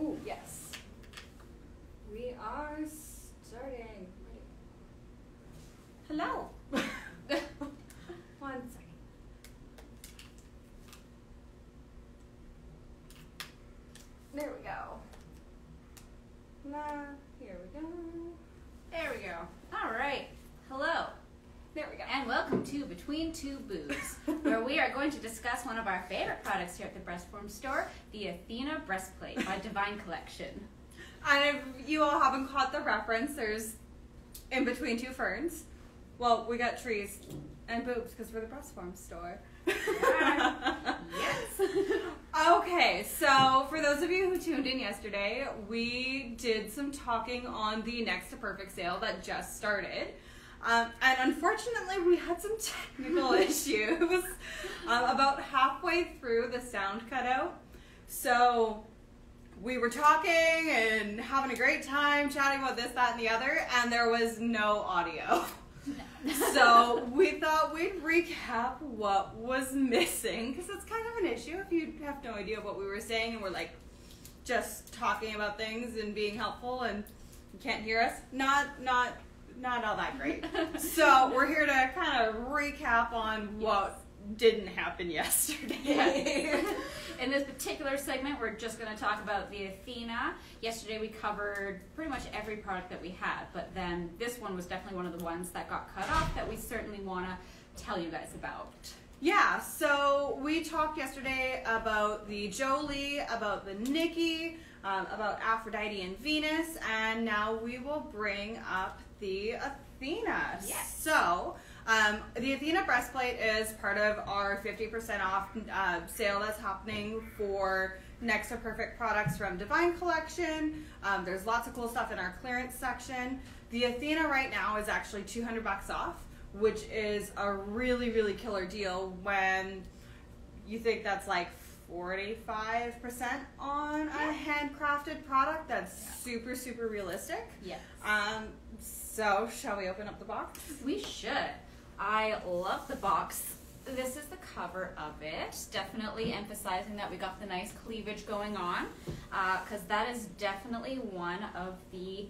Ooh, yes. We are starting. Hello. 1 second. There we go. Here we go. There we go. All right. Hello. There we go. And welcome to Between Two Boobs, where we are going to discuss one of our favorite products here at the Breastform Store, the Athena breastplate by Divine Collection. And if you all haven't caught the reference, there's in between two ferns. Well, we got trees and boobs because we're the Breastform Store. Yes. Okay, so for those of you who tuned in yesterday, we did some talking on the Next to Perfect sale that just started. And unfortunately, we had some technical issues about halfway through the sound cut out. So we were talking and having a great time chatting about this, that, and the other, and there was no audio. So we thought we'd recap what was missing, because it's kind of an issue if you have no idea what we were saying and we're like just talking about things and being helpful and you can't hear us. Not all that great. So we're here to kind of recap on what didn't happen yesterday. Yes. In this particular segment, we're just going to talk about the Athena. Yesterday we covered pretty much every product that we had, but then this one was definitely one of the ones that got cut off that we certainly want to tell you guys about. Yeah, so we talked yesterday about the Jolie, about the Nikki, about Aphrodite and Venus, and now we will bring up the Athena. Yes. So, the Athena breastplate is part of our 50% off sale that's happening for Next to Perfect products from Divine Collection. There's lots of cool stuff in our clearance section. The Athena right now is actually $200 off, which is a really, really killer deal when you think that's like 45% on a handcrafted product. That's super, super realistic. Yes. So, shall we open up the box? We should. I love the box. This is the cover of it. Definitely emphasizing that we got the nice cleavage going on, because that is definitely one of the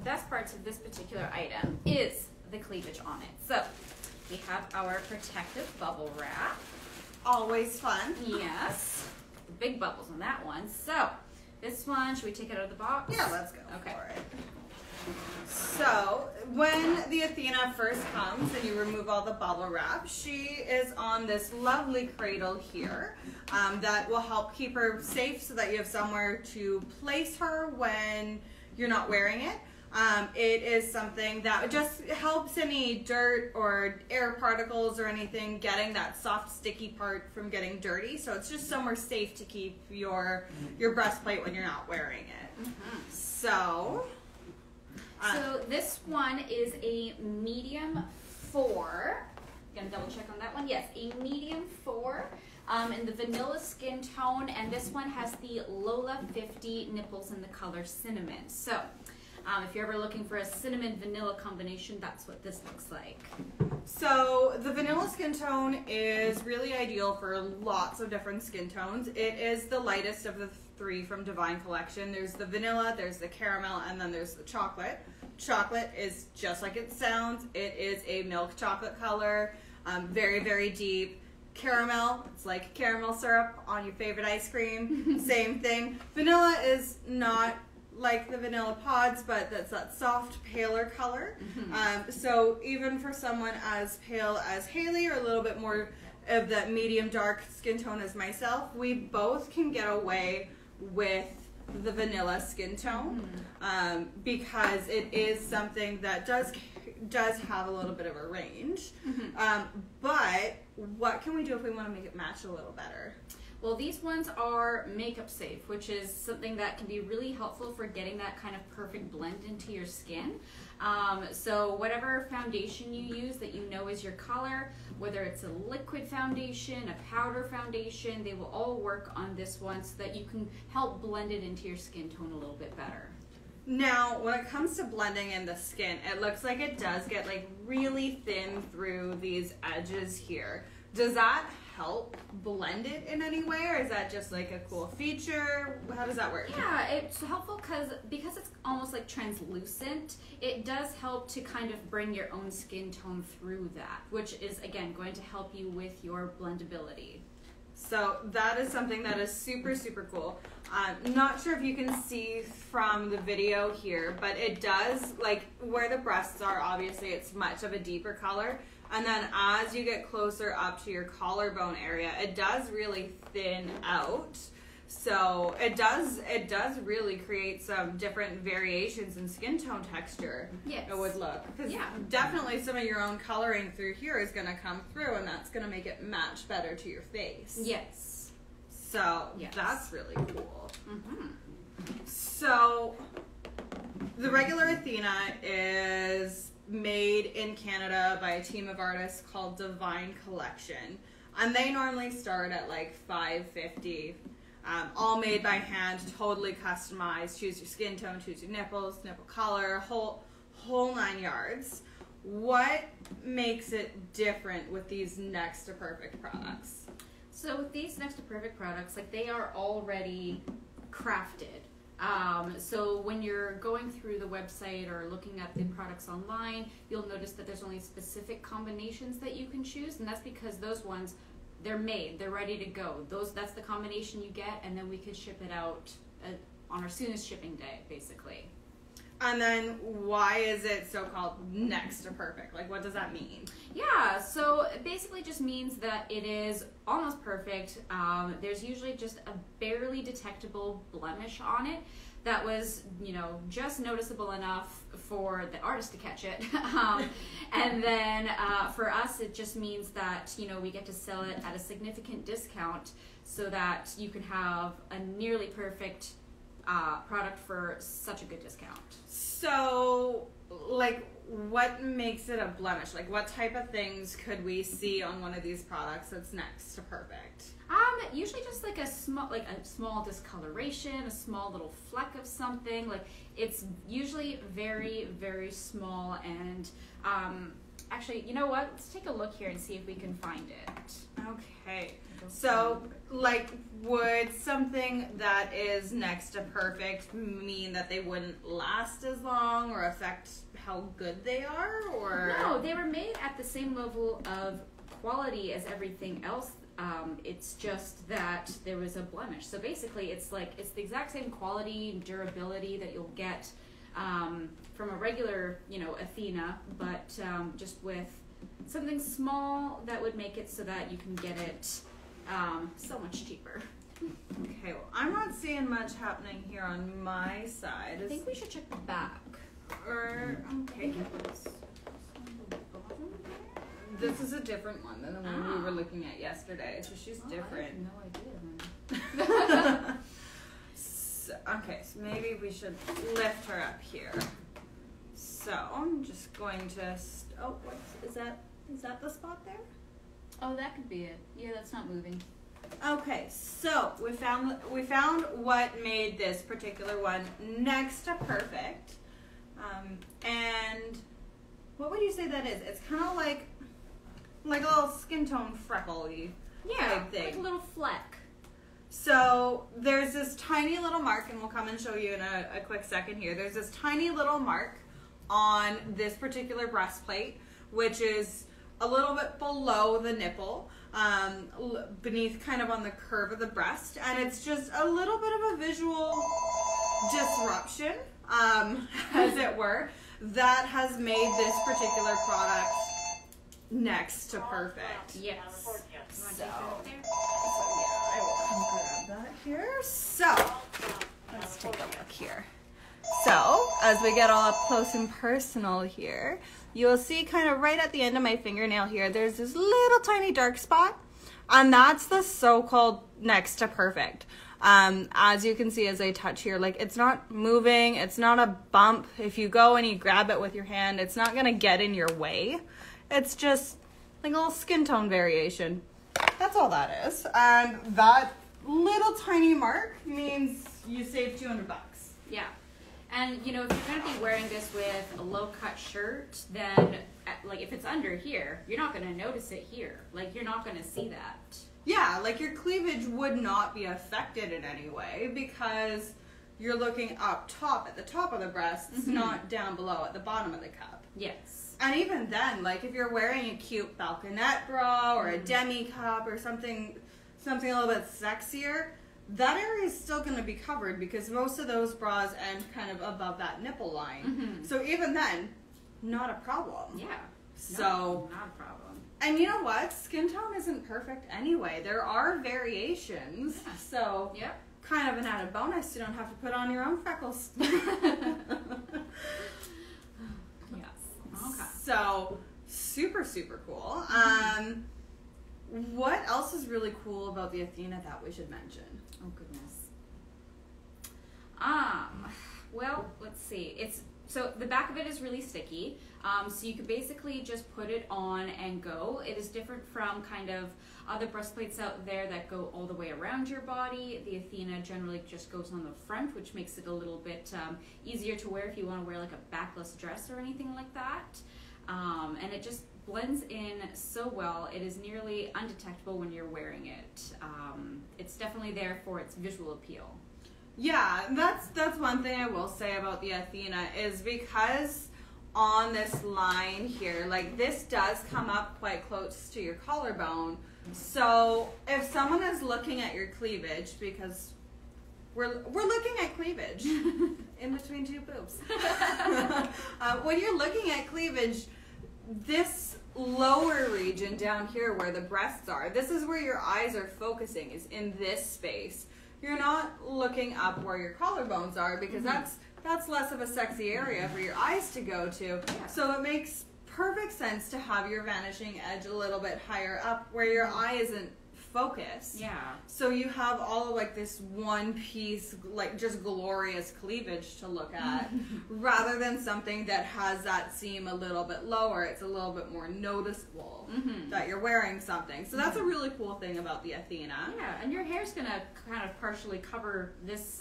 best parts of this particular item is the cleavage on it. So we have our protective bubble wrap. Always fun. Yes. The big bubbles on that one. So this one, should we take it out of the box? Yeah, let's go Okay. for it. So, when the Athena first comes and you remove all the bubble wrap, she is on this lovely cradle here that will help keep her safe so that you have somewhere to place her when you're not wearing it. It is something that just helps any dirt or air particles or anything getting that soft sticky part from getting dirty. So it's just somewhere safe to keep your breastplate when you're not wearing it. Mm-hmm. So this one is a medium 4. Gonna double check on that one. Yes, a medium 4 in the vanilla skin tone, and this one has the Lola 50 nipples in the color cinnamon. So if you're ever looking for a cinnamon vanilla combination, that's what this looks like. So the vanilla skin tone is really ideal for lots of different skin tones. It is the lightest of the 3 from Divine Collection. There's the vanilla, there's the caramel, and then there's the chocolate. Chocolate is just like it sounds. It is a milk chocolate color, very, very deep. Caramel, it's like caramel syrup on your favorite ice cream. Same thing. Vanilla is not like the vanilla pods, but that's that soft, paler color. Mm-hmm. So even for someone as pale as Haileigh or a little bit more of that medium dark skin tone as myself, we both can get away with the vanilla skin tone, because it is something that does have a little bit of a range. But what can we do if we want to make it match a little better? Well, these ones are makeup safe, which is something that can be really helpful for getting that kind of perfect blend into your skin. So whatever foundation you use that you know is your color, whether it's a liquid foundation, a powder foundation, they will all work on this one so that you can help blend it into your skin tone a little bit better. Now, when it comes to blending in the skin, it looks like it does get like really thin through these edges here. Does that help blend it in any way, or is that just like a cool feature? How does that work? Yeah, it's helpful because it's almost like translucent. It does help to kind of bring your own skin tone through that, which is again going to help you with your blendability. So that is something that is super, super cool. Not sure if you can see from the video here, but it does, like where the breasts are, obviously it's much of a deeper color. And then as you get closer up to your collarbone area, it does really thin out. So it does really create some different variations in skin tone texture. Yes. It would look. Because Yeah. definitely some of your own coloring through here is going to come through, and that's going to make it match better to your face. Yes. So Yes. that's really cool. Mm-hmm. So the regular Athena is made in Canada by a team of artists called Divine Collection, and they normally start at like $5.50. All made by hand, totally customized. Choose your skin tone, choose your nipples, nipple color, whole 9 yards. What makes it different with these Next to Perfect products? So with these Next to Perfect products, like they are already crafted. So when you're going through the website or looking at the products online, you'll notice that there's only specific combinations that you can choose, and that's because those ones, they're made, they're ready to go. That's the combination you get, and then we can ship it out on our soonest shipping day, basically. And then why is it so called Next to Perfect? Like, what does that mean? Yeah, so it basically just means that it is almost perfect. There's usually just a barely detectable blemish on it that was, just noticeable enough for the artist to catch it. And then for us, it just means that, we get to sell it at a significant discount so that you can have a nearly perfect product for such a good discount. So, like, what makes it a blemish? Like, what type of things could we see on one of these products that's Next to Perfect? Usually just like a small discoloration, a small little fleck of something. Like, it's usually very, very small. And actually, you know what? Let's take a look here and see if we can find it. Okay. So, like, would something that is Next to Perfect mean that they wouldn't last as long or affect how good they are? Or No, they were made at the same level of quality as everything else. It's just that there was a blemish. So basically, it's the exact same quality and durability that you'll get from a regular, Athena, but just with something small that would make it so that you can get it so much cheaper. Okay, well, I'm not seeing much happening here on my side. I think we should check the back. Okay. This is a different one than the one we were looking at yesterday, so she's different. I have no idea. So maybe we should lift her up here. So I'm just going to. Is that the spot there? Oh, that could be it. Yeah, that's not moving. Okay, so we found what made this particular one Next to Perfect, and what would you say that is? It's kind of like a little skin tone freckly type thing. Like a little fleck. So there's this tiny little mark, and we'll come and show you in a quick second here. There's this tiny little mark on this particular breastplate, which is a little bit below the nipple, beneath kind of on the curve of the breast, and it's just a little bit of a visual disruption, as it were, that has made this particular product Next to Perfect. Yes. So I will grab that here. So let's take a look here. So as we get all up close and personal here, you'll see kind of right at the end of my fingernail here, there's this little tiny dark spot, and that's the so-called Next to Perfect. As you can see as I touch here, like, it's not moving, it's not a bump. If you go and you grab it with your hand, it's not gonna get in your way. It's just like a little skin tone variation. That's all that is. And that little tiny mark means you save $200. Yeah. And, if you're going to be wearing this with a low-cut shirt, then, like, if it's under here, you're not going to notice it here. Like, you're not going to see that. Yeah, like your cleavage would not be affected in any way because you're looking up top at the top of the breasts, not down below at the bottom of the cup. Yes. And even then, like if you're wearing a cute balconette bra or a demi cup or something a little bit sexier, that area is still going to be covered because most of those bras end kind of above that nipple line. So even then, not a problem. Yeah. So no, not a problem. And you know what? Skin tone isn't perfect anyway. There are variations. Yeah. So Yep. kind of an added bonus. You don't have to put on your own freckles. Yes. Okay. So super, super cool. What else is really cool about the Athena that we should mention? Oh goodness. Well, let's see. So the back of it is really sticky. So you could basically just put it on and go. It is different from kind of other breastplates out there that go all the way around your body. The Athena generally just goes on the front, which makes it a little bit easier to wear if you want to wear like a backless dress or anything like that. And it just blends in so well. It is nearly undetectable when you're wearing it. It's definitely there for its visual appeal. Yeah, that's one thing I will say about the Athena is because on this line here, like this does come up quite close to your collarbone. So if someone is looking at your cleavage, because we're looking at cleavage in between two boobs. When you're looking at cleavage, this lower region down here where the breasts are, this is where your eyes are focusing, is in this space. You're not looking up where your collarbones are because that's less of a sexy area for your eyes to go to. Yeah. So it makes perfect sense to have your vanishing edge a little bit higher up where your eye isn't focused. Yeah. So you have all of like this one piece, like just glorious cleavage to look at rather than something that has that seam a little bit lower. It's a little bit more noticeable that you're wearing something. So that's a really cool thing about the Athena. Yeah, and your hair's going to kind of partially cover this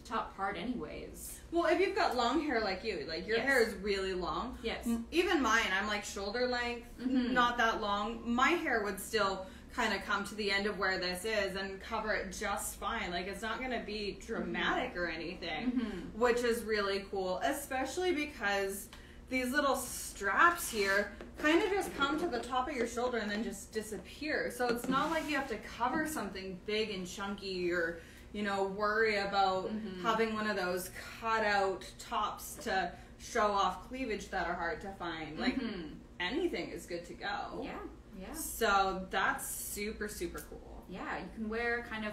top part anyways. Well, if you've got long hair like you, like your hair is really long. Yes. Even mine, I'm like shoulder length, not that long. My hair would still kind of come to the end of where this is and cover it just fine. Like it's not going to be dramatic or anything, which is really cool, especially because these little straps here kind of just come to the top of your shoulder and then just disappear. So it's not like you have to cover something big and chunky or, you know, worry about having one of those cut out tops to show off cleavage that are hard to find. Like anything is good to go. Yeah. Yeah. So that's super, super cool. Yeah, you can wear kind of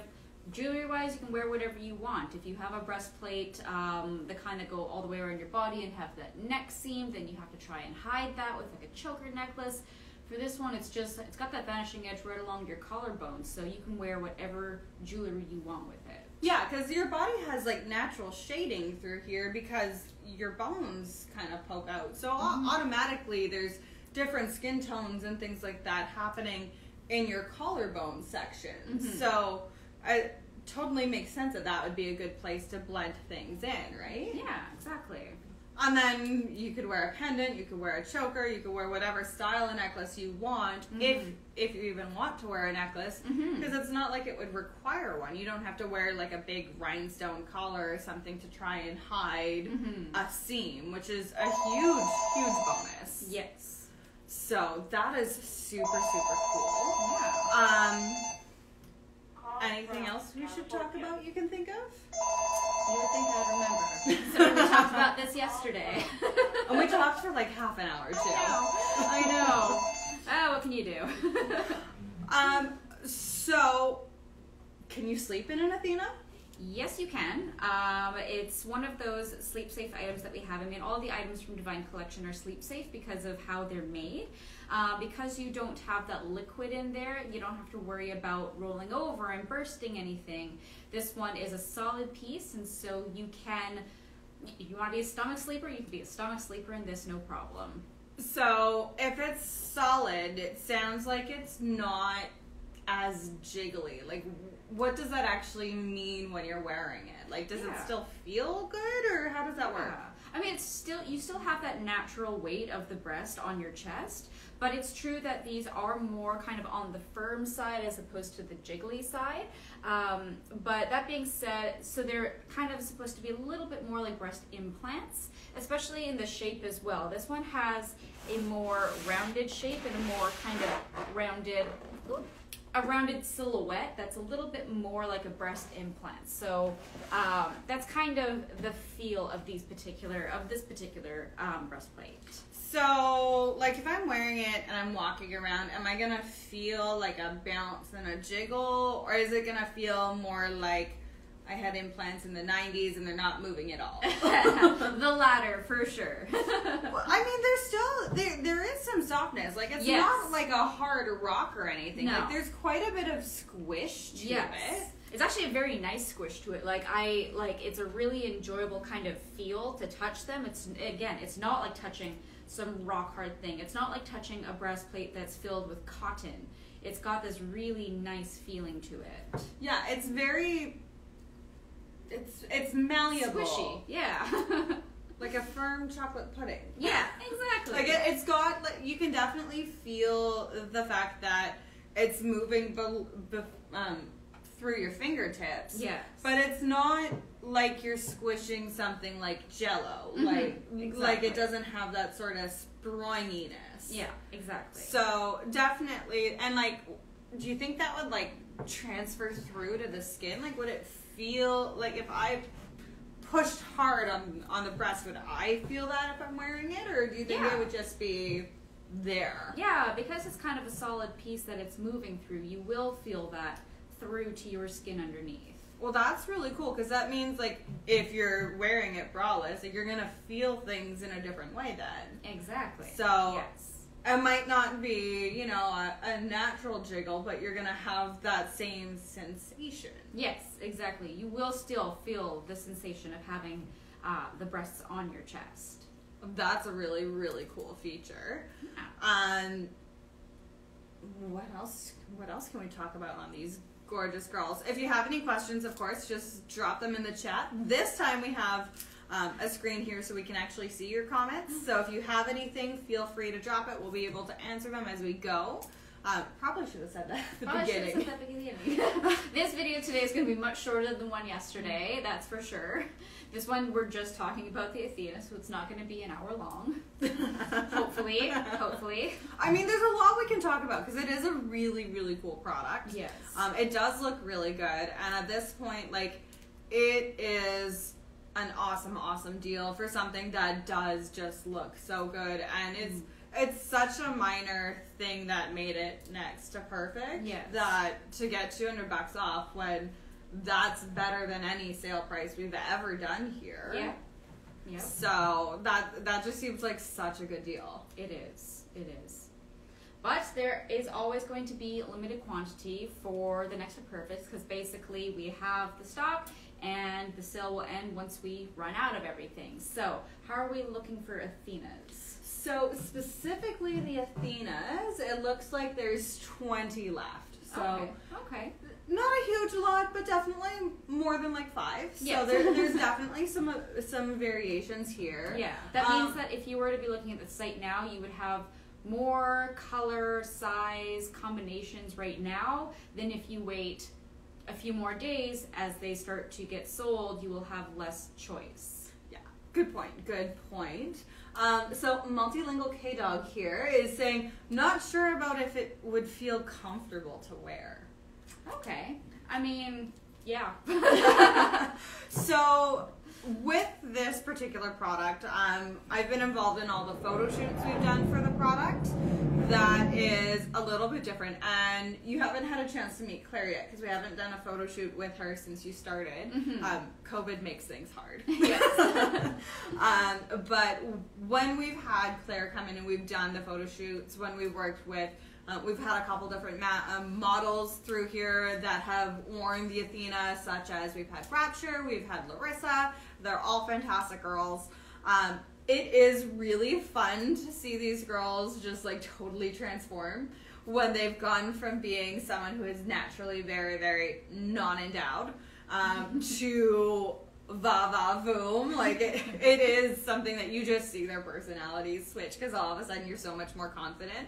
jewelry-wise, you can wear whatever you want. If you have a breastplate that kind of go all the way around your body and have that neck seam, then you have to try and hide that with like a choker necklace. For this one, it's got that vanishing edge right along your collarbone, so you can wear whatever jewelry you want with it. Yeah, because your body has like natural shading through here because your bones kind of poke out. So automatically there's different skin tones and things like that happening in your collarbone section. So it totally makes sense that would be a good place to blend things in, right? Yeah, exactly. And then you could wear a pendant, you could wear a choker, you could wear whatever style of necklace you want, if you even want to wear a necklace, because it's not like it would require one. You don't have to wear like a big rhinestone collar or something to try and hide a seam, which is a huge, huge bonus. Yes. So that is super, super cool. Yeah. Anything else we should talk about you can think of? You would think I'd remember. So we talked about this yesterday. And we talked for like half an hour too. I know. Oh, what can you do? So can you sleep in an Athena? Yes, you can. It's one of those sleep safe items that we have. I mean, all the items from Divine Collection are sleep safe because of how they're made. Because you don't have that liquid in there, you don't have to worry about rolling over and bursting anything. This one is a solid piece, and so you can, if you want to be a stomach sleeper, you can be a stomach sleeper in this, no problem. So if it's solid, it sounds like it's not as jiggly. Like, what does that actually mean when you're wearing it? Like, does it still feel good, or how does that work? I mean, you still have that natural weight of the breast on your chest, but it's true that these are more kind of on the firm side as opposed to the jiggly side. But that being said, so they're kind of supposed to be a little bit more like breast implants, especially in the shape as well. This one has a more rounded shape and a more kind of rounded silhouette that's a little bit more like a breast implant. So that's kind of the feel of this particular breastplate. So, like, if I'm wearing it and I'm walking around, am I gonna feel like a bounce and a jiggle, or is it gonna feel more like I had implants in the 90s and they're not moving at all? The latter, for sure. Well, I mean, there is some softness. Like, it's not like a hard rock or anything. No. Like, there's quite a bit of squish to it. It's actually a very nice squish to it. It's a really enjoyable kind of feel to touch them. It's not like touching some rock hard thing. It's not like touching a breastplate that's filled with cotton. It's got this really nice feeling to it. Yeah, it's very... It's malleable. Squishy, yeah. Like a firm chocolate pudding. Yeah, exactly. Like it's got, like, you can definitely feel the fact that it's moving through your fingertips. Yes. But it's not like you're squishing something like Jello. Mm-hmm. Like it doesn't have that sort of springiness. Yeah, exactly. So definitely, and like, do you think that would like transfer through to the skin? Like, would it feel like if I pushed hard on the breast, would I feel that if I'm wearing it, or do you think it would just be there? Yeah, because it's kind of a solid piece that it's moving through, you will feel that through to your skin underneath. Well, that's really cool, because that means, like, if you're wearing it braless, like, you're gonna feel things in a different way then. Exactly. So yes. It might not be, you know, a natural jiggle, but you're gonna have that same sensation. Yes, exactly. You will still feel the sensation of having the breasts on your chest. That's a really, really cool feature. Yeah. What else can we talk about on these gorgeous girls? If you have any questions, of course, just drop them in the chat. This time we have a screen here so we can actually see your comments. So if you have anything, feel free to drop it. We'll be able to answer them as we go. Probably should have said that at the beginning. This video today is going to be much shorter than the one yesterday, that's for sure. This one we're just talking about the Athena, so it's not going to be an hour long. Hopefully. I mean, there's a lot we can talk about because it is a really, really cool product. Yes. It does look really good, and at this point, like, it is an awesome deal for something that does just look so good, and it's such a minor thing that made it next to perfect. Yes. That to get $200 off when that's better than any sale price we've ever done here. Yeah. Yep. So that just seems like such a good deal. It is. But there is always going to be limited quantity for the Next to Perfects because basically we have the stock and the sale will end once we run out of everything. So how are we looking for Athenas? So specifically the Athenas, it looks like there's 20 left. So okay. Not a huge lot, but definitely more than like 5. Yes. So there's definitely some variations here. Yeah, that means that if you were to be looking at the site now, you would have more color, size, combinations right now than if you wait a few more days. As they start to get sold, you will have less choice. Yeah, good point. So Multilingual K-Dog here is saying, not sure about if it would feel comfortable to wear. Okay. I mean, yeah. So with this particular product, I've been involved in all the photo shoots we've done for the product. That is a little bit different, and you haven't had a chance to meet Claire yet because we haven't done a photo shoot with her since you started. Mm-hmm. COVID makes things hard. Yes. But when we've had Claire come in and we've done the photo shoots, when we've worked with we've had a couple different models through here that have worn the Athena, such as we've had Rapture, we've had Larissa. They're all fantastic girls. It is really fun to see these girls just like totally transform when they've gone from being someone who is naturally very, very non-endowed to va-va-voom. Like, it is something that you just see their personalities switch because all of a sudden you're so much more confident.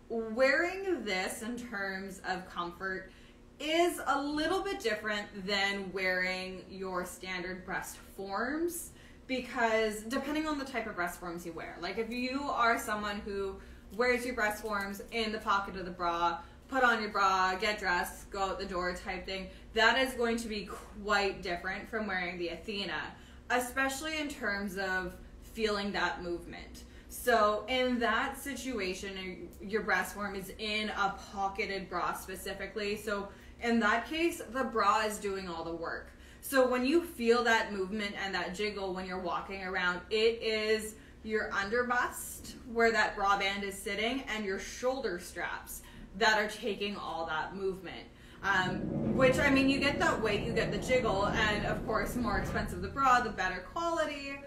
Wearing this in terms of comfort is a little bit different than wearing your standard breast forms, because depending on the type of breast forms you wear, like if you are someone who wears your breast forms in the pocket of the bra, put on your bra, get dressed, go out the door type thing, that is going to be quite different from wearing the Athena, especially in terms of feeling that movement. So in that situation, your breast form is in a pocketed bra specifically. So in that case, the bra is doing all the work. So when you feel that movement and that jiggle when you're walking around, it is your underbust where that bra band is sitting and your shoulder straps that are taking all that movement. Which, I mean, you get that weight, you get the jiggle, and of course, the more expensive the bra, the better quality,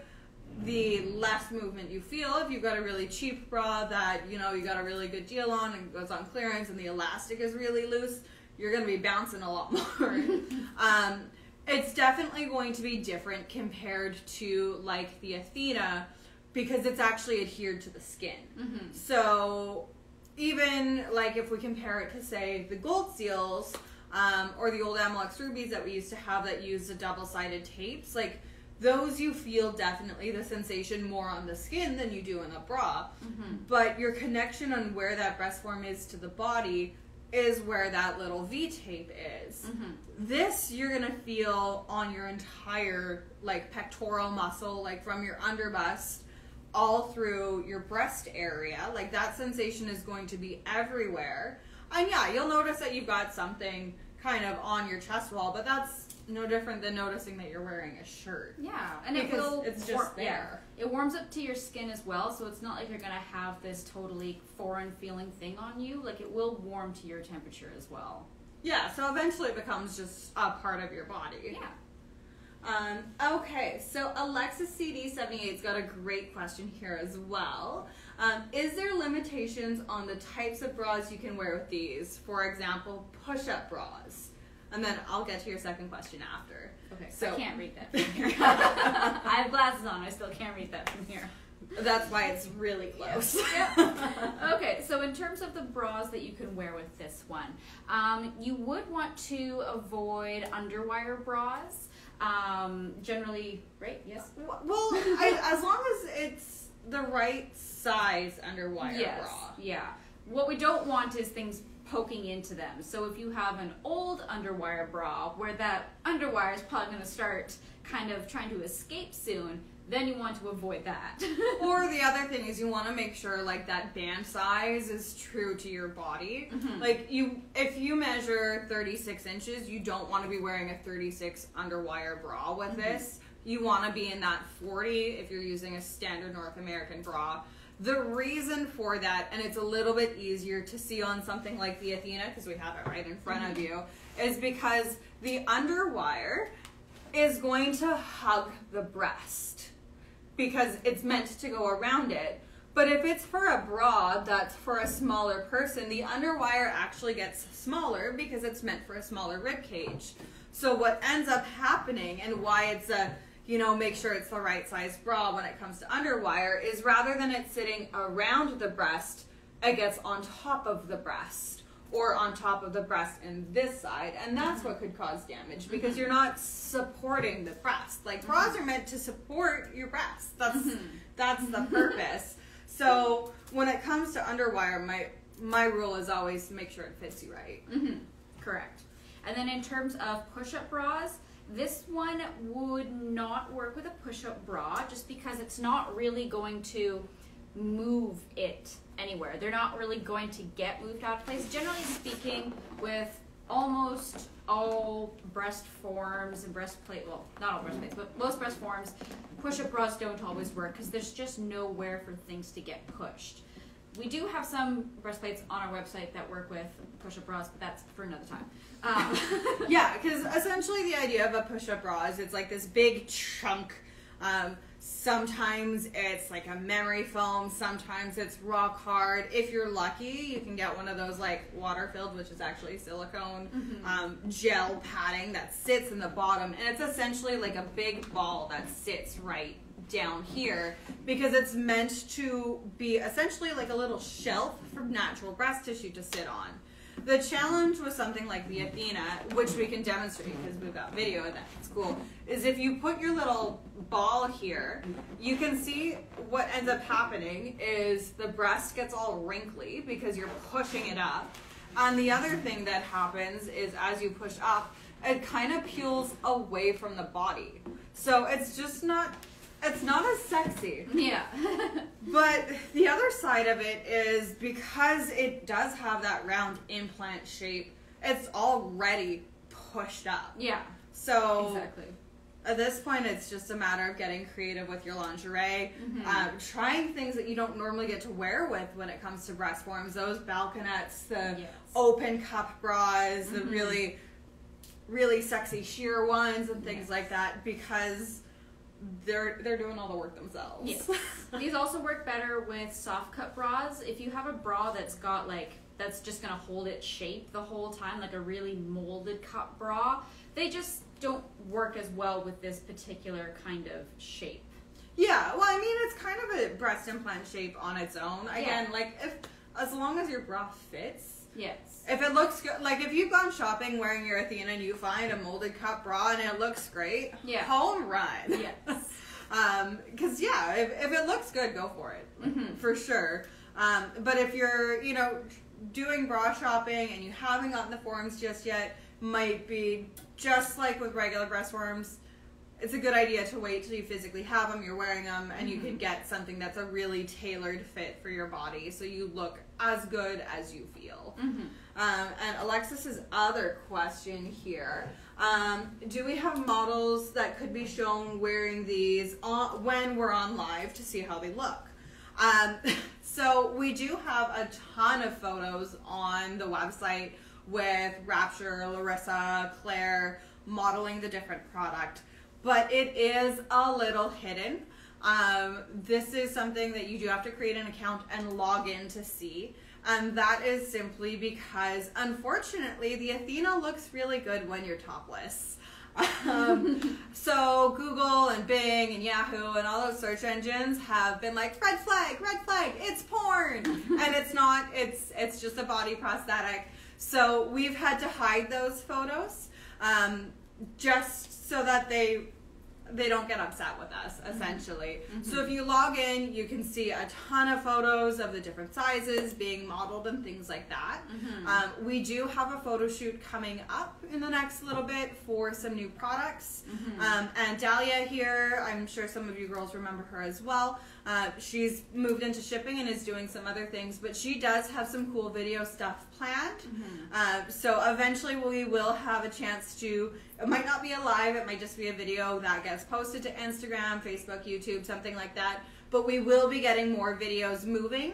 the less movement you feel. If you've got a really cheap bra that, you know, you got a really good deal on and goes on clearance and the elastic is really loose, you're going to be bouncing a lot more. It's definitely going to be different compared to, like, the Athena, because it's actually adhered to the skin. Mm-hmm. So even, like, if we compare it to, say, the Gold Seals, or the old Amex Rubies that we used to have that used a double-sided tapes, like, those you feel definitely the sensation more on the skin than you do in a bra. Mm-hmm. But your connection on where that breast form is to the body is where that little V-tape is. Mm-hmm. This you're going to feel on your entire, like, pectoral muscle, like from your underbust all through your breast area. Like, that sensation is going to be everywhere. And yeah, you'll notice that you've got something kind of on your chest wall, but that's no different than noticing that you're wearing a shirt. Yeah, and it's just there. Yeah. It warms up to your skin as well, so it's not like you're going to have this totally foreign feeling thing on you. Like, it will warm to your temperature as well. Yeah, so eventually it becomes just a part of your body. Yeah. Okay, so Alexis CD78's got a great question here as well. Is there limitations on the types of bras you can wear with these? For example, push-up bras. And then I'll get to your second question after. Okay, so I can't read that from here. I have glasses on, I still can't read that from here. That's why it's really close. Yeah. Okay, so in terms of the bras that you can wear with this one, you would want to avoid underwire bras. Generally, right? Yes? Well, as long as it's the right size underwire bra. Yeah. What we don't want is things poking into them. So if you have an old underwire bra where that underwire is probably going to start kind of trying to escape soon, then you want to avoid that. Or the other thing is you want to make sure, like, that band size is true to your body. Mm-hmm. Like, if you measure 36 inches, you don't want to be wearing a 36 underwire bra with mm-hmm. this. You want to be in that 40 if you're using a standard North American bra. The reason for that, and it's a little bit easier to see on something like the Athena, because we have it right in front mm-hmm. of you, is because the underwire is going to hug the breast, because it's meant to go around it. But if it's for a bra that's for a smaller person, the underwire actually gets smaller because it's meant for a smaller rib cage. So what ends up happening, and why it's a, make sure it's the right size bra when it comes to underwire, is rather than it sitting around the breast, it gets on top of the breast, or on top of the breast in this side, and that's what could cause damage, because you're not supporting the breast. Like, bras are meant to support your breast. That's the purpose. So when it comes to underwire, my rule is always make sure it fits you right. Mm-hmm. Correct. And then in terms of push-up bras, this one would not work with a push-up bra just because it's not really going to move it anywhere. They're not really going to get moved out of place. Generally speaking, with almost all breast forms and breastplate, well, not all breastplates, but most breast forms, push-up bras don't always work because there's just nowhere for things to get pushed. We do have some breastplates on our website that work with push-up bras, but that's for another time. Yeah, because essentially the idea of a push-up bra is it's like this big chunk Sometimes it's like a memory foam. Sometimes it's rock hard. If you're lucky, you can get one of those like water-filled, which is actually silicone, gel padding that sits in the bottom. And it's essentially like a big ball that sits right down here because it's meant to be essentially like a little shelf for natural breast tissue to sit on. The challenge with something like the Athena, which we can demonstrate because we've got video of that at school, is if you put your little ball here, you can see what ends up happening is the breast gets all wrinkly because you're pushing it up. And the other thing that happens is as you push up, it kind of peels away from the body. So it's just not, it's not as sexy. Yeah. But the other side of it is because it does have that round implant shape, it's already pushed up. Yeah. So Exactly. at this point, it's just a matter of getting creative with your lingerie, trying things that you don't normally get to wear with when it comes to breast forms. Those balconettes, the open cup bras, the really, really sexy sheer ones and things like that because they're doing all the work themselves. Yes. These also work better with soft cut bras. If you have a bra that's got like, that's just gonna hold its shape the whole time, like a really molded cup bra, they just don't work as well with this particular kind of shape. Yeah, well, I mean, it's kind of a breast implant shape on its own. Again, like, as long as your bra fits. Yes. If it looks good, like if you've gone shopping wearing your Athena and you find a molded cup bra and it looks great, home run. Yes. Because if it looks good, go for it, for sure. But if you're, doing bra shopping and you haven't gotten the forms just yet, might be just like with regular breast forms. It's a good idea to wait till you physically have them, you're wearing them, and you can get something that's a really tailored fit for your body so you look as good as you feel. And Alexis's other question here, do we have models that could be shown wearing these when we're on live to see how they look? So we do have a ton of photos on the website with Rapture, Larissa, Claire, modeling the different product. But it is a little hidden. This is something that you do have to create an account and log in to see. And that is simply because, unfortunately, the Athena looks really good when you're topless. So Google and Bing and Yahoo and all those search engines have been like, red flag, it's porn. And it's not, it's just a body prosthetic. So we've had to hide those photos just so that they don't get upset with us, essentially. So if you log in, you can see a ton of photos of the different sizes being modeled and things like that. We do have a photo shoot coming up in the next little bit for some new products. And Dahlia here, I'm sure some of you girls remember her as well. She's moved into shipping and is doing some other things, but she does have some cool video stuff planned. So eventually we will have a chance to, it might not be a live, it might just be a video that gets posted to Instagram, Facebook, YouTube, something like that. But we will be getting more videos moving.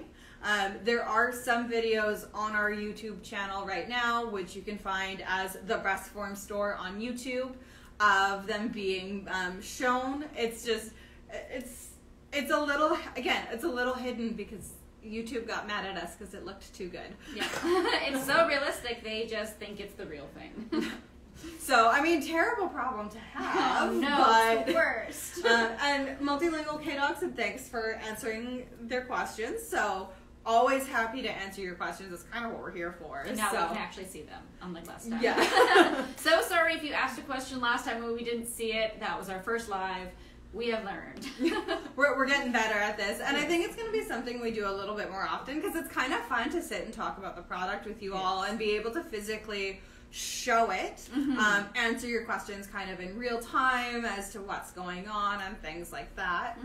There are some videos on our YouTube channel right now, which you can find as the Breast Form Store on YouTube, of them being shown. It's just, it's a little, again, it's a little hidden because YouTube got mad at us because it looked too good. Yeah. It's so realistic, they just think it's the real thing. So, I mean, terrible problem to have. No, but, it's the worst. And Multilingual K-Dogs, and thanks for answering their questions. So, always happy to answer your questions. That's kind of what we're here for. And now we can actually see them, unlike last time. Yeah. So sorry if you asked a question last time when we didn't see it. That was our first live. We have learned. We're getting better at this. And I think it's going to be something we do a little bit more often because it's kind of fun to sit and talk about the product with you all and be able to physically show it, answer your questions kind of in real time as to what's going on and things like that.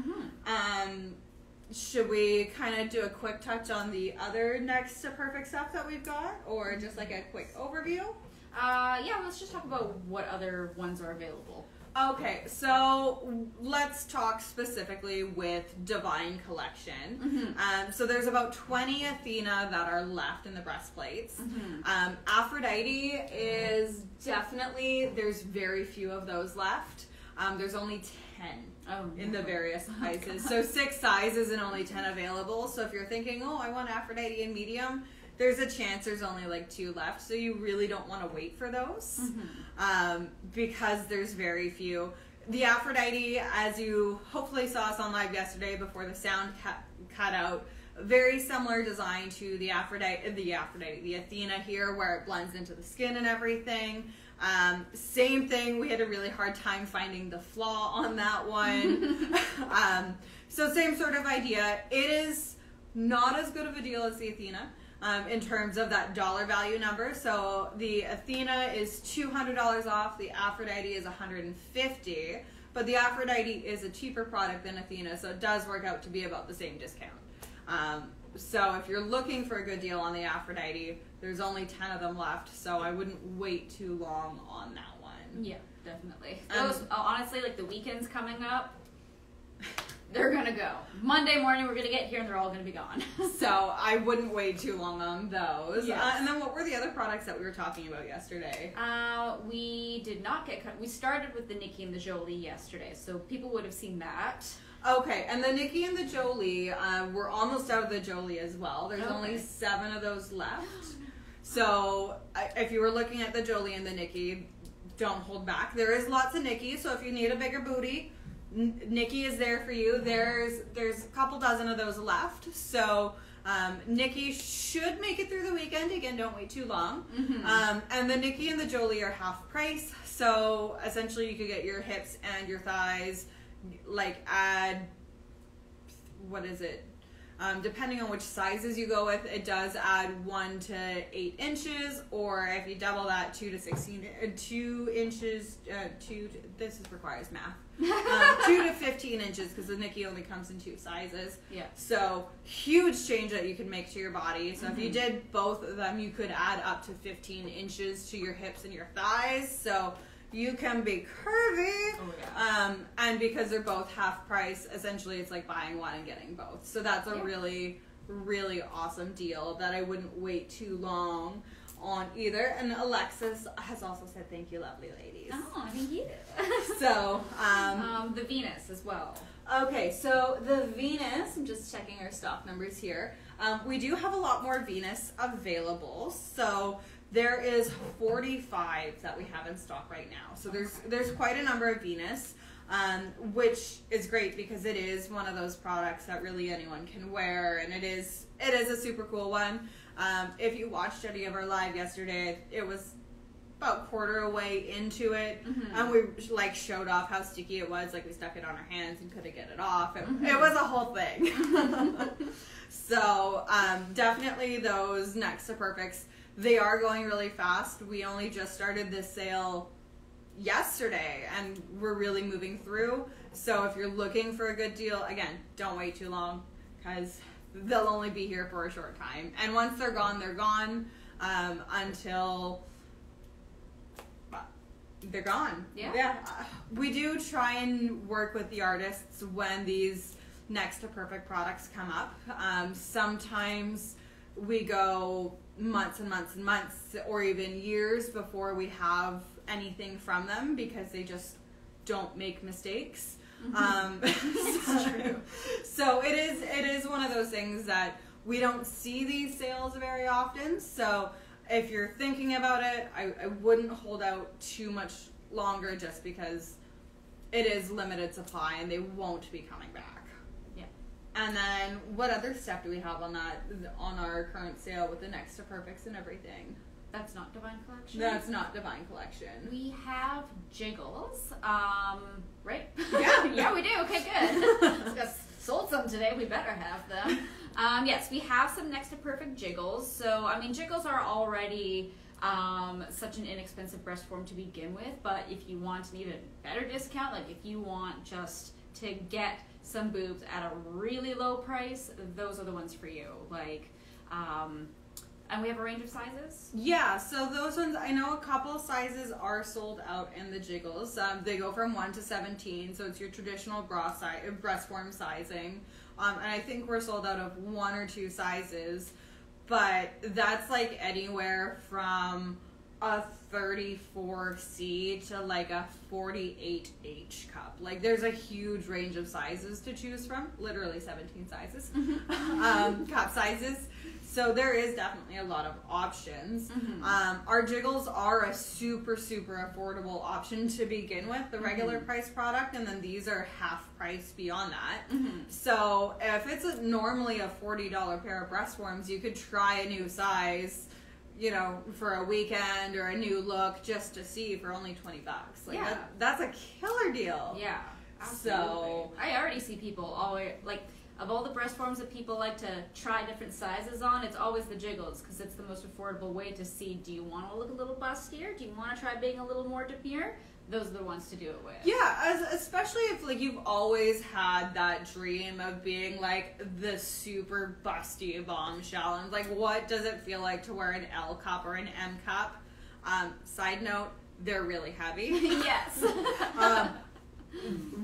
Should we kind of do a quick touch on the other next to perfect stuff that we've got, or just like a quick overview? Yeah, let's just talk about what other ones are available. Okay, so let's talk specifically with Divine Collection. So there's about 20 Athena that are left in the breastplates. Aphrodite is definitely, there's very few of those left. There's only in the various sizes. So 6 sizes and only 10 available. So if you're thinking, oh, I want Aphrodite in medium, there's a chance there's only like 2 left. So you really don't want to wait for those because there's very few. The Aphrodite, as you hopefully saw us on live yesterday before the sound cut out, very similar design to the Athena here, where it blends into the skin and everything. Same thing, we had a really hard time finding the flaw on that one. So same sort of idea. It is not as good of a deal as the Athena in terms of that dollar value number. So the Athena is $200 off, the Aphrodite is $150, but the Aphrodite is a cheaper product than Athena, so it does work out to be about the same discount. So if you're looking for a good deal on the Aphrodite, there's only 10 of them left, so I wouldn't wait too long on that one. Yeah, definitely. Those, honestly, like the weekends coming up, they're gonna go. Monday morning we're gonna get here and they're all gonna be gone. So I wouldn't wait too long on those. Yes. And then what were the other products that we were talking about yesterday? We did not get cut. We started with the Nikki and the Jolie yesterday, so people would have seen that. Okay, and the Nikki and the Jolie, we're almost out of the Jolie as well. There's only 7 of those left. So if you were looking at the Jolie and the Nikki, don't hold back. There is lots of Nikki, so if you need a bigger booty, Nikki is there for you. There's a couple dozen of those left. So Nikki should make it through the weekend. Again, don't wait too long. And the Nikki and the Jolie are half price. So essentially you could get your hips and your thighs, like add, what is it? Depending on which sizes you go with, it does add 1 to 8 inches, or if you double that, 2 to 16, 2 inches, this requires math. 2 to 15 inches, because the Nikki only comes in 2 sizes. Yeah. So huge change that you can make to your body. So if you did both of them, you could add up to 15 inches to your hips and your thighs. So you can be curvy. Oh, yeah. And because they're both half price, essentially it's like buying one and getting both. So that's a really, really awesome deal that I wouldn't wait too long on either. And Alexis has also said thank you, lovely ladies. Oh, thank you. So, the Venus as well. okay, so the Venus, I'm just checking our stock numbers here. We do have a lot more Venus available. So there is 45 that we have in stock right now. So there's quite a number of Venus, which is great because it is one of those products that really anyone can wear, and it is a super cool one. If you watched any of our live yesterday, it was about quarter away into it, and we like showed off how sticky it was. Like we stuck it on our hands and couldn't get it off. It was a whole thing. So definitely those Next to Perfects. They are going really fast. We only just started this sale yesterday and we're really moving through. So if you're looking for a good deal, again, don't wait too long because they'll only be here for a short time. And once they're gone until they're gone. Yeah. We do try and work with the artists when these Next to Perfect products come up. Sometimes we go months and months and months or even years before we have anything from them because they just don't make mistakes. It's true. So it is one of those things that we don't see these sales very often. So if you're thinking about it, I wouldn't hold out too much longer just because it is limited supply and they won't be coming back. And then, what other stuff do we have on our current sale with the Next to Perfects and everything? That's not Divine Collection? That's not Divine Collection. We have Jiggles, right? Yeah. Yeah, we do. Okay, good. Just sold some today. We better have them. Yes, we have some Next to Perfect Jiggles. So, I mean, Jiggles are already such an inexpensive breast form to begin with, but if you want an even better discount, like if you want just to get some boobs at a really low price, those are the ones for you. Like, and we have a range of sizes. Yeah, so those ones, I know a couple sizes are sold out in the Jiggles. They go from 1 to 17, so it's your traditional breast form sizing. And I think we're sold out of 1 or 2 sizes, but that's like anywhere from a 34C to like a 48H cup. Like there's a huge range of sizes to choose from, literally 17 sizes, cup sizes. So there is definitely a lot of options. Our Jiggles are a super, super affordable option to begin with, the regular price product, and then these are half price beyond that. So if it's normally a $40 pair of breast warms, you could try a new size, you know, for a weekend or a new look just to see for only $20. Like that's a killer deal. Yeah, absolutely. So I already see people always like. Of all the breast forms that people like to try different sizes on, it's always the Jiggles because it's the most affordable way to see, do you want to look a little bustier? Do you want to try being a little more demure? Those are the ones to do it with. Yeah, especially if like you've always had that dream of being like the super busty bombshell. And like, what does it feel like to wear an L cup or an M cup? Side note, they're really heavy. Yes.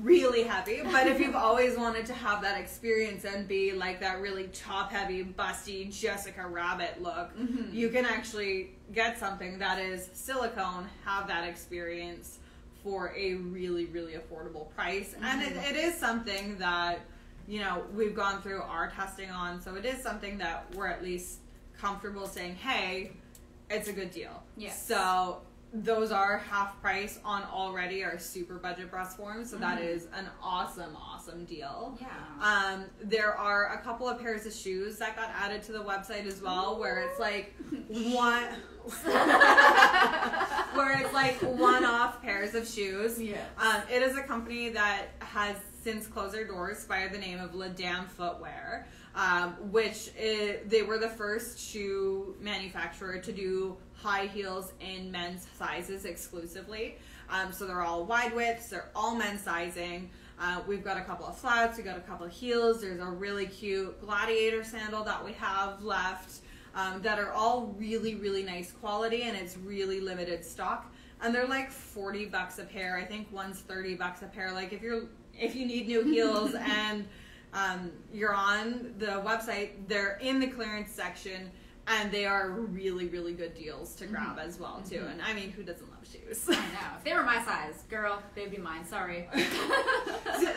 Really heavy, but if you've always wanted to have that experience and be like that really top heavy busty Jessica Rabbit look, you can actually get something that is silicone, have that experience for a really, really affordable price. And it is something that, you know, we've gone through our testing on, so it is something that we're at least comfortable saying, hey, it's a good deal. Yes. So those are half price on already our super budget breast forms, so that is an awesome deal. Yeah. There are a couple of pairs of shoes that got added to the website as well, where it's like one-off pairs of shoes. Yes. It is a company that has since closed their doors by the name of La Dame Footwear, they were the first shoe manufacturer to do high heels in men's sizes exclusively. So they're all wide widths, they're all men's sizing. We've got a couple of flats, we've got a couple of heels. There's a really cute gladiator sandal that we have left that are all really, really nice quality, and it's really limited stock. And they're like $40 a pair. I think one's $30 a pair. Like if you need new heels and you're on the website, they're in the clearance section, and they are really, really good deals to grab as well too. And I mean, who doesn't love shoes? I know. If they were my size, girl, they'd be mine. Sorry. So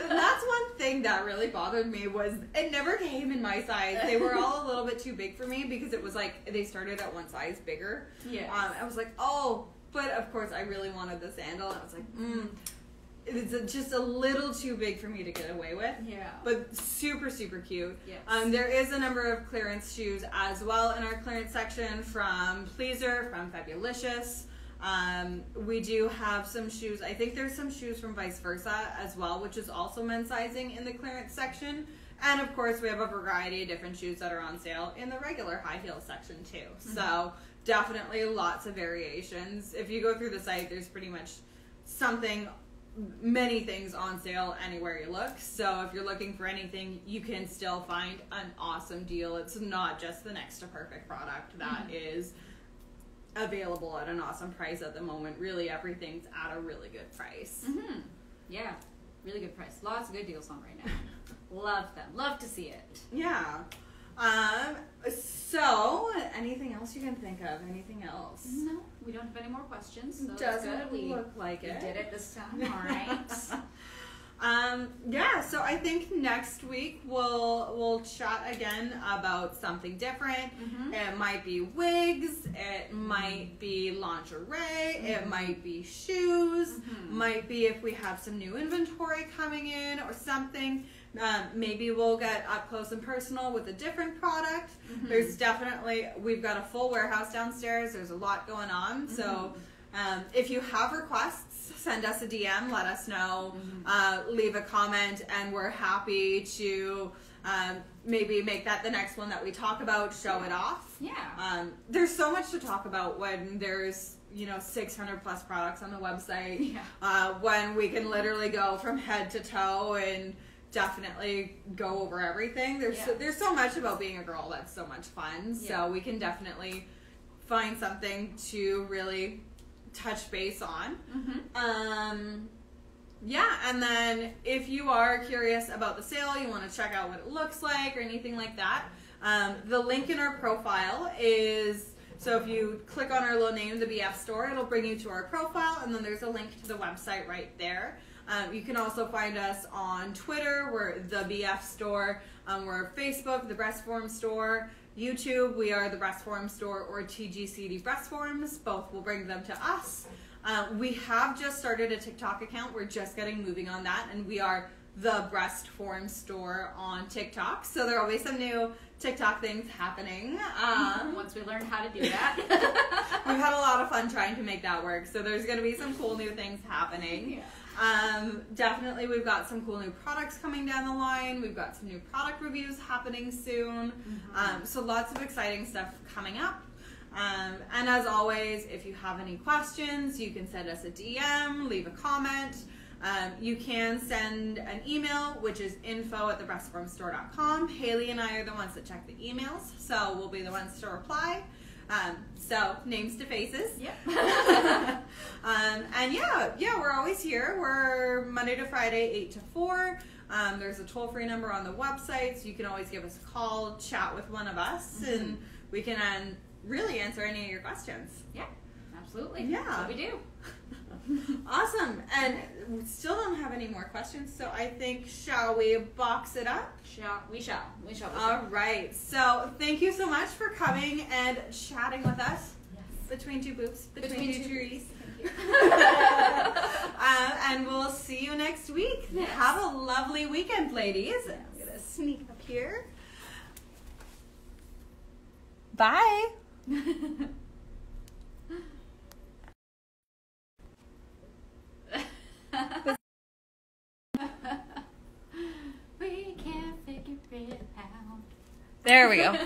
that's one thing that really bothered me, was it never came in my size. They were all a little bit too big for me because it was like they started at one size bigger. Yeah. I was like, oh, but of course I really wanted the sandal. I was like, it's just a little too big for me to get away with. Yeah. But super, super cute. Yes. There is a number of clearance shoes as well in our clearance section, from Pleaser, from Fabulicious. We do have some shoes. I think there's some shoes from Vice Versa as well, which is also men's sizing in the clearance section. And of course, we have a variety of different shoes that are on sale in the regular high heel section too. So definitely lots of variations. If you go through the site, there's pretty much many things on sale anywhere you look. So if you're looking for anything, you can still find an awesome deal. It's not just the next to perfect product that is available at an awesome price at the moment. Really, everything's at a really good price. Yeah, really good price. Lots of good deals on right now. Love them. Love to see it. Yeah. So anything else you can think of? Anything else? No, we don't have any more questions. So Doesn't good. look like it. We did it this time. All right. Yeah, so I think next week we'll chat again about something different. It might be wigs, it might be lingerie, it might be shoes, might be if we have some new inventory coming in or something. Maybe we'll get up close and personal with a different product. There's definitely, we've got a full warehouse downstairs. There's a lot going on. So if you have requests, send us a DM, let us know, leave a comment, and we're happy to maybe make that the next one that we talk about, show it off. Yeah. There's so much to talk about when there's 600 plus products on the website. When we can literally go from head to toe and definitely go over everything. There's so much about being a girl that's so much fun. So we can definitely find something to really touch base on. And then if you are curious about the sale, you want to check out what it looks like or anything like that, the link in our profile is So if you click on our little name, the BF Store, it'll bring you to our profile, and then there's a link to the website right there. You can also find us on Twitter, we're the BF Store. We're Facebook, the Breast Form Store. YouTube, we are the Breast Form Store or TGCD Breast Forms. Both will bring them to us. We have just started a TikTok account. We're just getting moving on that, and we are the Breast Form Store on TikTok. So there will be some new TikTok things happening. Once we learn how to do that. We've had a lot of fun trying to make that work. So there's going to be some cool new things happening. Yeah. Definitely we've got some cool new products coming down the line. We've got some new product reviews happening soon. So lots of exciting stuff coming up. And as always, if you have any questions, you can send us a DM, leave a comment. You can send an email, which is info@thebreastformstore.com. Haileigh and I are the ones that check the emails, so we'll be the ones to reply. So names to faces. Yep. And yeah, we're always here. We're Monday to Friday, 8 to 4. There's a toll-free number on the website, so you can always give us a call, chat with one of us, and we can really answer any of your questions. Yeah, absolutely. Yeah. That's what we do. Awesome. And we still don't have any more questions, so I think, shall we box it up? We shall. All right. So thank you so much for coming and chatting with us. Yes. Between two boobs. Between two trees. Thank you. And we'll see you next week. Yes. Have a lovely weekend, ladies. I'm going to sneak up here. Bye. We can't figure it out. There we go.